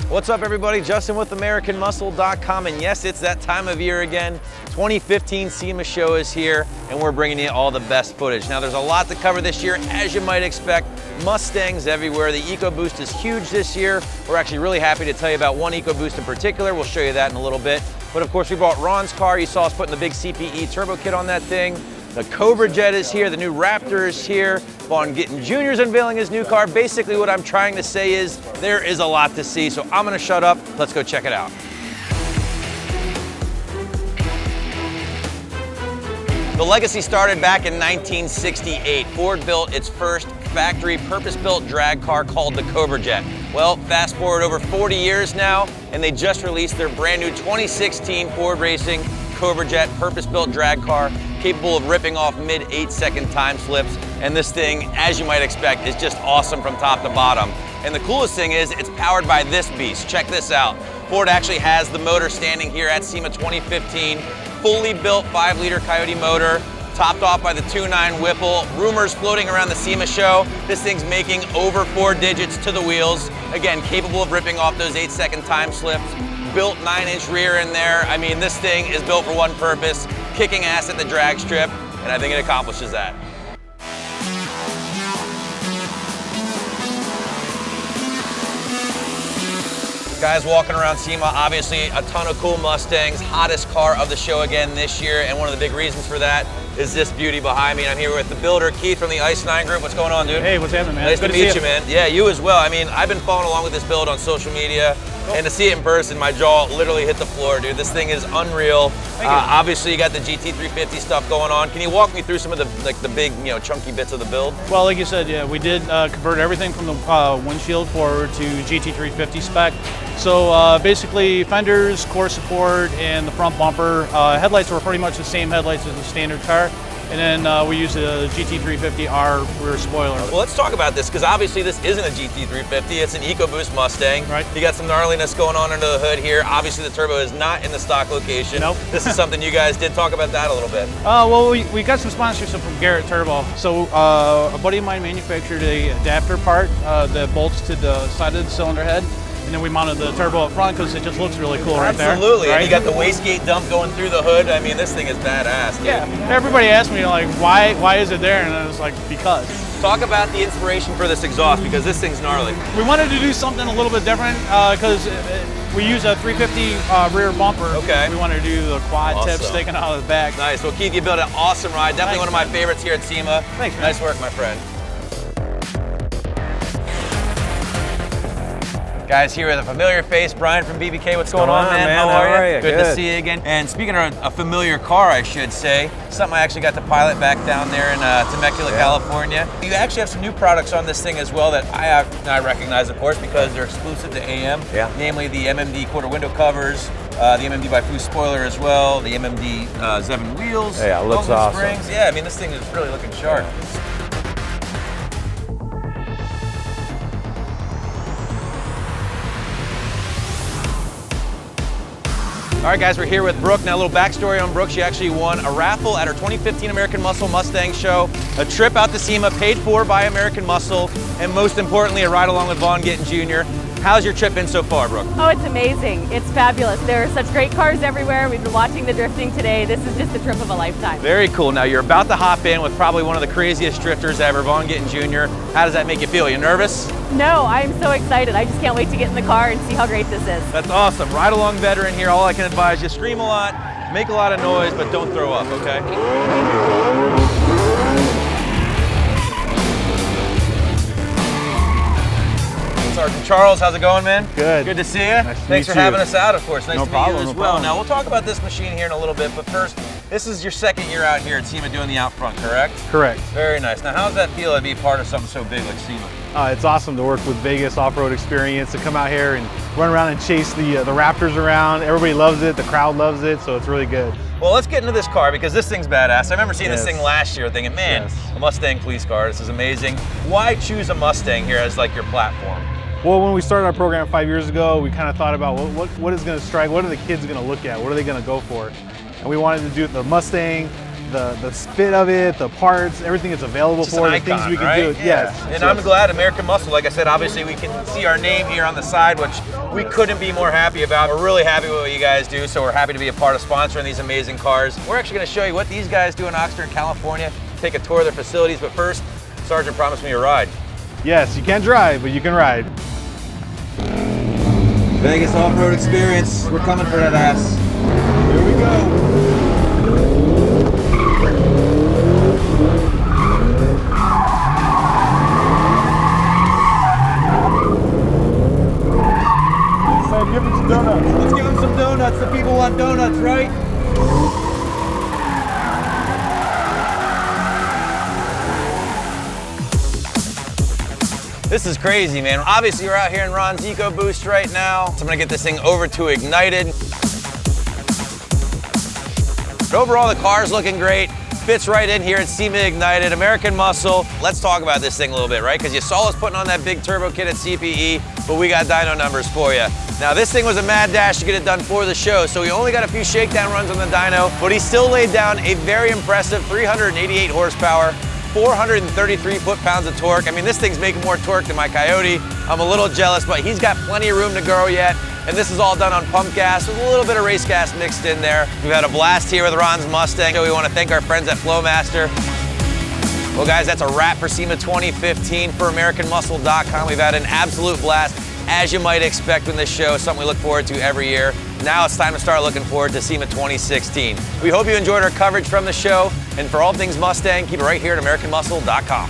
What's up, everybody? Justin with AmericanMuscle.com, and yes, it's that time of year again. 2015 SEMA show is here, and we're bringing you all the best footage. Now, there's a lot to cover this year, as you might expect. Mustangs everywhere. The EcoBoost is huge this year. We're actually really happy to tell you about one EcoBoost in particular. We'll show you that in a little bit. But of course, we brought Ron's car. You saw us putting the big CPE turbo kit on that thing. The Cobra Jet is here, the new Raptor is here. Vaughn Gittin Jr. is unveiling his new car. Basically what I'm trying to say is there is a lot to see, so I'm gonna shut up. Let's go check it out. The legacy started back in 1968. Ford built its first factory purpose-built drag car called the Cobra Jet. Well, fast forward over 40 years now, and they just released their brand new 2016 Ford Racing Cobra Jet purpose-built drag car, capable of ripping off mid 8-second time slips. And this thing, as you might expect, is just awesome from top to bottom. And the coolest thing is it's powered by this beast. Check this out. Ford actually has the motor standing here at SEMA 2015, fully built 5-liter Coyote motor, topped off by the 2.9 Whipple. Rumors floating around the SEMA show, this thing's making over 4 digits to the wheels. Again, capable of ripping off those 8-second time slips. Built 9-inch rear in there. I mean, this thing is built for one purpose, kicking ass at the drag strip, and I think it accomplishes that. Guys walking around SEMA, obviously a ton of cool Mustangs, hottest car of the show again this year, and one of the big reasons for that is this beauty behind me. And I'm here with the builder, Keith from the Ice 9 Group. What's going on, dude? Hey, what's happening, man? Nice to meet you, man. Yeah, you as well. I mean, I've been following along with this build on social media, and to see it in person, my jaw literally hit the floor, dude. This thing is unreal. Obviously, you got the GT350 stuff going on. Can you walk me through some of the big, chunky bits of the build? Well, like you said, yeah, we did convert everything from the windshield forward to GT350 spec. So basically, fenders, core support, and the front bumper. Headlights were pretty much the same headlights as the standard car. And then we used a GT350R rear spoiler. Well, let's talk about this, because obviously this isn't a GT350, it's an EcoBoost Mustang. Right. You got some gnarliness going on under the hood here. Obviously the turbo is not in the stock location. Nope. This is something you guys did talk about that a little bit. Well, we got some sponsorship from Garrett Turbo. So a buddy of mine manufactured a adapter part that bolts to the side of the cylinder head. And then we mounted the turbo up front because it just looks really cool right there. Absolutely, right? And you got the wastegate dump going through the hood. I mean, this thing is badass, dude. Yeah, everybody asked me, like, why is it there? And I was like, because. Talk about the inspiration for this exhaust, because this thing's gnarly. We wanted to do something a little bit different because we use a 350 rear bumper. Okay. We wanted to do the quad tip sticking out of the back. Nice, well Keith, you built an awesome ride. Definitely one of my favorites here at SEMA. Thanks, man. Nice work, my friend. Guys, here with a familiar face, Brian from BBK. What's going on, man? How are you? Good to see you again. And speaking of a familiar car, I should say, something I actually got to pilot back down there in Temecula, California. You actually have some new products on this thing as well that I recognize, of course, because they're exclusive to AM. Yeah. Namely the MMD quarter window covers, the MMD by Fu spoiler as well, the MMD Zevin wheels. Yeah, it looks awesome. Springs. Yeah, I mean, this thing is really looking sharp. All right, guys, we're here with Brooke. Now, a little backstory on Brooke. She actually won a raffle at her 2015 American Muscle Mustang show, a trip out to SEMA paid for by American Muscle, and most importantly, a ride along with Vaughn Gittin Jr. How's your trip been so far, Brooke? Oh, it's amazing. It's fabulous. There are such great cars everywhere. We've been watching the drifting today. This is just a trip of a lifetime. Very cool. Now, you're about to hop in with probably one of the craziest drifters ever, Vaughn Gittin Jr. How does that make you feel? You nervous? No, I'm so excited. I just can't wait to get in the car and see how great this is. That's awesome. Ride along veteran here. All I can advise you, scream a lot, make a lot of noise, but don't throw up, okay? Sergeant Charles, how's it going, man? Good. Good to see you. Nice to Thanks meet for you. having us out, of course. Nice to meet you as No well. problem. Now, we'll talk about this machine here in a little bit, but first, this is your second year out here at SEMA doing the out front, correct? Correct. Very nice. Now, how does that feel to be part of something so big like SEMA? It's awesome to work with Vegas off-road experience, to come out here and run around and chase the Raptors around. Everybody loves it, the crowd loves it, so it's really good. Well, let's get into this car because this thing's badass. I remember seeing this Yes. thing last year thinking, man, Yes. a Mustang police car, this is amazing. Why choose a Mustang here as like your platform? Well, when we started our program 5 years ago, we kind of thought about what is going to strike, what are the kids going to look at, what are they going to go for? And we wanted to do the Mustang, the fit of it, the parts, everything is available Just for an the things icon, we can right? do. Yeah. Yes. And I'm glad American Muscle, like I said, obviously we can see our name here on the side, which we couldn't be more happy about. We're really happy with what you guys do, so we're happy to be a part of sponsoring these amazing cars. We're actually gonna show you what these guys do in Oxnard, California, take a tour of their facilities, but first, Sergeant promised me a ride. Yes, you can't drive, but you can ride. Vegas off-road experience, we're coming for that ass. Here we go. Give them some donuts. Let's give them some donuts. The people want donuts, right? This is crazy, man. Obviously, we're out here in Ron's EcoBoost right now. So I'm gonna get this thing over to ignited. But overall, the car's looking great. Fits right in here at SEMA Ignited, American Muscle. Let's talk about this thing a little bit, right? Because you saw us putting on that big turbo kit at CPE, but we got dyno numbers for you. Now, this thing was a mad dash to get it done for the show, so we only got a few shakedown runs on the dyno, but he still laid down a very impressive 388 horsepower, 433 foot-pounds of torque. I mean, this thing's making more torque than my Coyote. I'm a little jealous, but he's got plenty of room to grow yet. And this is all done on pump gas with a little bit of race gas mixed in there. We've had a blast here with Ron's Mustang, so we want to thank our friends at Flowmaster. Well, guys, that's a wrap for SEMA 2015 for AmericanMuscle.com. We've had an absolute blast, as you might expect in this show, something we look forward to every year. Now it's time to start looking forward to SEMA 2016. We hope you enjoyed our coverage from the show, and for all things Mustang, keep it right here at AmericanMuscle.com.